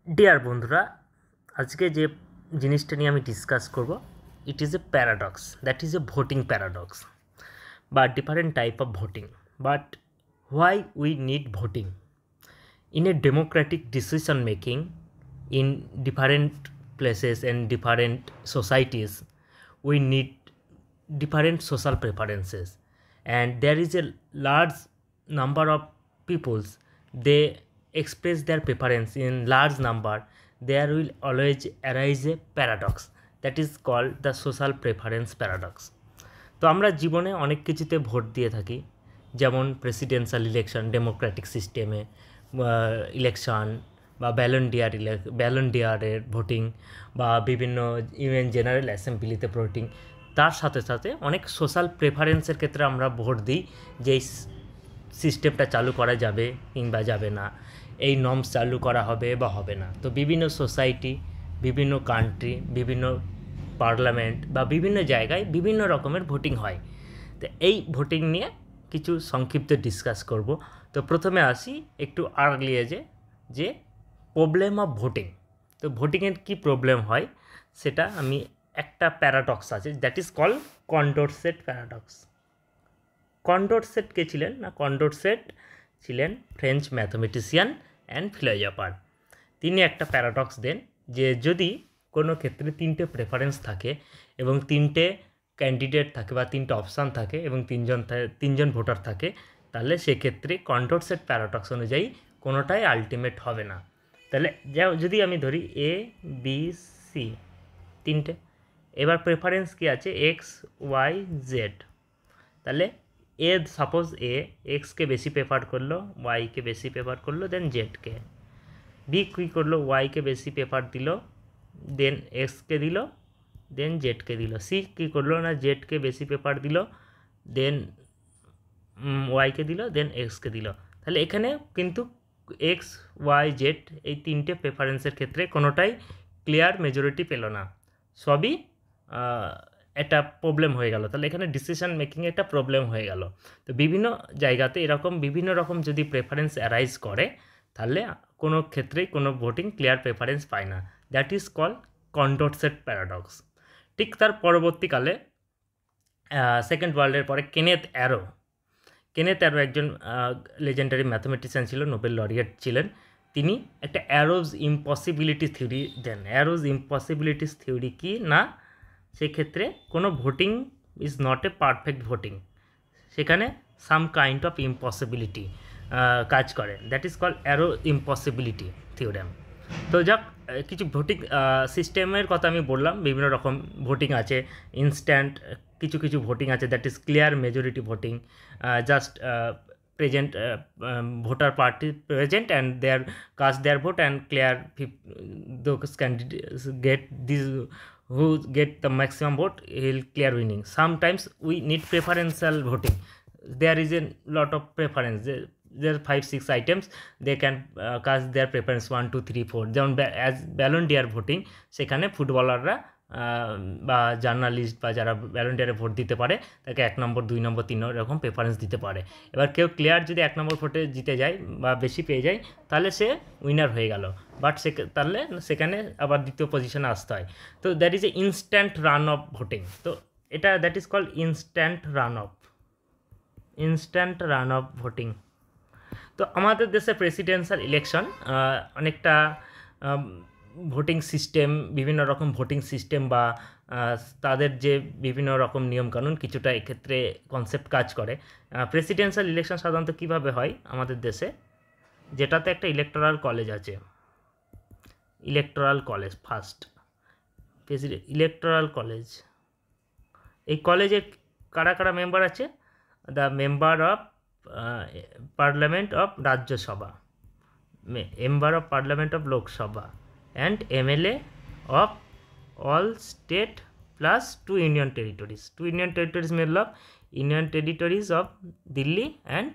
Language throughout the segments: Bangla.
ডিয়ার বন্ধুরা, আজকে যে জিনিসটা নিয়ে আমি ডিসকাস করব, it is a paradox, that is a voting paradox বা different type of voting. But why we need voting in a democratic decision making in different places and different societies? We need different social preferences, and there is a large number of peoples, they express their preference in large number. There will always arise a paradox that is called the social preference paradox. তো আমরা জীবনে অনেক কিছুতে ভোট দিয়ে থাকি, যেমন প্রেসিডেন্সিয়াল ইলেকশন ডেমোক্রেটিক সিস্টেমে, ইলেকশন বা ব্যালন ডিয়ারের ভোটিং, বা বিভিন্ন ইউএন জেনারেল অ্যাসেম্বলিতে ভোটিং। তার সাথে সাথে অনেক সোশ্যাল প্রেফারেন্সের ক্ষেত্রে আমরা ভোট দিই যে এই সিস্টেমটা চালু করা যাবে কিংবা যাবে না, এই নর্মস চালু করা হবে বা হবে না। তো বিভিন্ন সোসাইটি, বিভিন্ন কান্ট্রি, বিভিন্ন পার্লামেন্ট বা বিভিন্ন জায়গায় বিভিন্ন রকমের ভোটিং হয়। তো এই ভোটিং নিয়ে কিছু সংক্ষিপ্ত ডিসকাস করব। তো প্রথমে আসি একটু আর্লি এজে, যে প্রবলেম অফ ভোটিং। তো ভোটিংয়ের কী প্রবলেম হয় সেটা আমি, একটা প্যারাডক্স আছে that is call Condorcet paradox. কন্ডোরসেট কে ছিলেন না? কন্ডোরসেট ছিলেন ফ্রেঞ্চ ম্যাথমেটিশিয়ান অ্যান্ড ফিলোজফার। তিনি একটা প্যারাডক্স দেন যে যদি কোনো ক্ষেত্রে তিনটে প্রেফারেন্স থাকে এবং তিনটে ক্যান্ডিডেট থাকে বা তিনটে অপশান থাকে এবং তিনজন ভোটার থাকে, তাহলে সেক্ষেত্রে কন্ডোরসেট প্যারাডক্স অনুযায়ী কোনোটাই আলটিমেট হবে না। তাহলে যদি আমি ধরি এ বি সি তিনটে, এবার প্রেফারেন্স কী আছে? X Y Z. তাহলে এ সাপোজ এক্সকে বেশি প্রেফার করলো, ওয়াইকে বেশি প্রেফার করলো, দেন জেডকে। বি কী করলো? ওয়াইকে বেশি প্রেফার দিল, দেন এক্সকে দিল, দেন জেডকে দিল। সি কী করলো না? জেডকে বেশি প্রেফার দিল, দেন ওয়াইকে দিল, দেন এক্সকে দিল। তাহলে এখানে কিন্তু এক্স ওয়াই জেড এই তিনটে প্রেফারেন্সের ক্ষেত্রে কোনোটাই ক্লিয়ার মেজরিটি পেল না, সবই একটা প্রবলেম হয়ে গেল। তাহলে এখানে ডিসিশন মেকিংয়ে একটা প্রবলেম হয়ে গেল। তো বিভিন্ন জায়গাতে এরকম বিভিন্ন রকম যদি প্রেফারেন্স অ্যারাইজ করে, তাহলে কোনো ক্ষেত্রেই কোনো ভোটিং ক্লিয়ার প্রেফারেন্স পায় না। That is call Condorcet paradox. ঠিক তার পরবর্তীকালে সেকেন্ড ওয়ার্ল্ডের পরে কেনেথ অ্যারো একজন লেজেন্ডারি ম্যাথমেটিশিয়ান ছিল, নোবেল লরিয়েট ছিলেন। তিনি একটা অ্যারোজ ইম্পসিবিলিটি থিওরি দেন। অ্যারোজ ইম্পসিবিলিটিস থিওরি কি না? সেক্ষেত্রে কোনো voting is not a perfect voting, সেখানে সাম কাইন্ড অফ ইম্পসিবিলিটি কাজ করে। That is call Arrow impossibility theorem. তো যাক, কিছু ভোটিং সিস্টেমের কথা আমি বললাম, বিভিন্ন রকম ভোটিং আছে। ইনস্ট্যান্ট কিছু কিছু ভোটিং আছে that is clear majority voting, just present voter party present and their cast their vote and clear those candidates get this, who get the maximum vote will clear winning. Sometimes we need preferential voting. There is a lot of preference. There are 5-6 items they can cast their preference 1 2 3 4. যেমন as ব্যালন ডিয়ার ভোটিং, সেখানে ফুটবলাররা বা জার্নালিস্ট বা যারা ভ্যালেন্টিয়ারে ভোট দিতে পারে, তাকে 1 নম্বর 2 নম্বর 3 নম্বর এরকম প্রেফারেন্স দিতে পারে। এবার কেউ ক্লিয়ার যদি 1 নম্বর ভোটে জিতে যায় বা বেশি পেয়ে যায়, তাহলে সে উইনার হয়ে গেল। বাট তাহলে সেখানে আবার দ্বিতীয় পজিশনে আসতে হয়। তো that is a instant runoff voting. তো এটা that is called instant runoff voting. তো আমাদের দেশে প্রেসিডেন্সিয়াল ইলেকশন অনেকটা ভোটিং সিস্টেম, বিভিন্ন রকম ভোটিং সিস্টেম বা তাদের যে বিভিন্ন রকম নিয়মকানুন, কিছুটা এক্ষেত্রে কনসেপ্ট কাজ করে। প্রেসিডেন্সিয়াল ইলেকশন সাধারণত কীভাবে হয় আমাদের দেশে, যেটাতে একটা ইলেকটোরাল কলেজ আছে। Electoral college first, electoral college. এই কলেজে কারা কারা মেম্বার আছে? The member of parliament of Rajya Sabha, member of parliament of Lok Sabha, and MLA of all state plus 2 union territories. 2 union territories made up union territories of Delhi and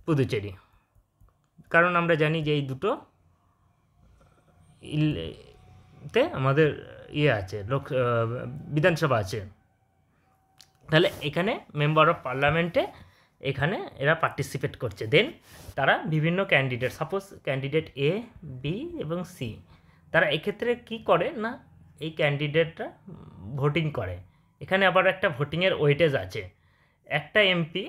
Puducherry. কারণ আমরা জানি যে এই দুটো তে আমাদের আছে, বিধানসভা আছে। তাহলে এখানে মেম্বার অফ পার্লামেন্টে এখানে এরা পার্টিসিপেট করছে। দেন তারা বিভিন্ন ক্যান্ডিডেট, সাপোজ ক্যান্ডিডেট এ, বি এবং সি, তারা এক্ষেত্রে কি করে না, এই ক্যান্ডিডেটরা ভোটিং করে। এখানে আবার একটা ভোটিংয়ের ওয়েটেজ আছে। একটা এমপি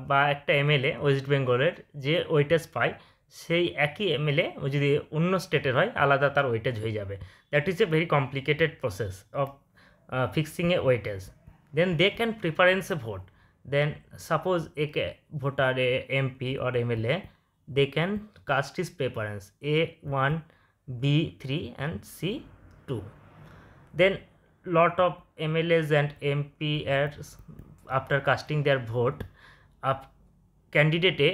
বা একটা এমএলএ ওয়েস্ট বেঙ্গলের যে ওয়েটেজ পায়, সেই একই এমএলএ যদি অন্য স্টেটের হয় আলাদা তার ওয়েটেজ হয়ে যাবে। That is a very complicated process of fixing a weightage. Then they can preference a vote. Then suppose a voter, a MP or MLA, they can cast his preference A1, B3 and C2. Then lot of MLAs and MPs, after casting their vote, candidate A,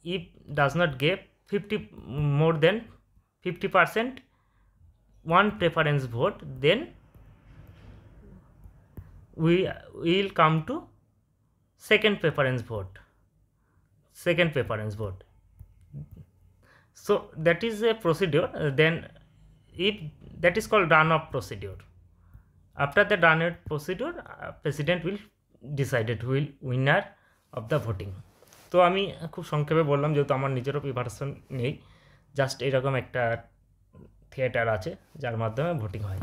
if does not give 50 more than 50% one preference vote, then we will come to second preference vote. So that is a procedure. Then if that is called run-off procedure. After the run-off procedure, president will decide who will winner of the voting. তো আমি খুব সংক্ষেপে বললাম, যেহেতু আমার নিজেরও প্রিপারেশন নেই, জাস্ট এরকম একটা থিয়েটার আছে যার মাধ্যমে ভোটিং হয়।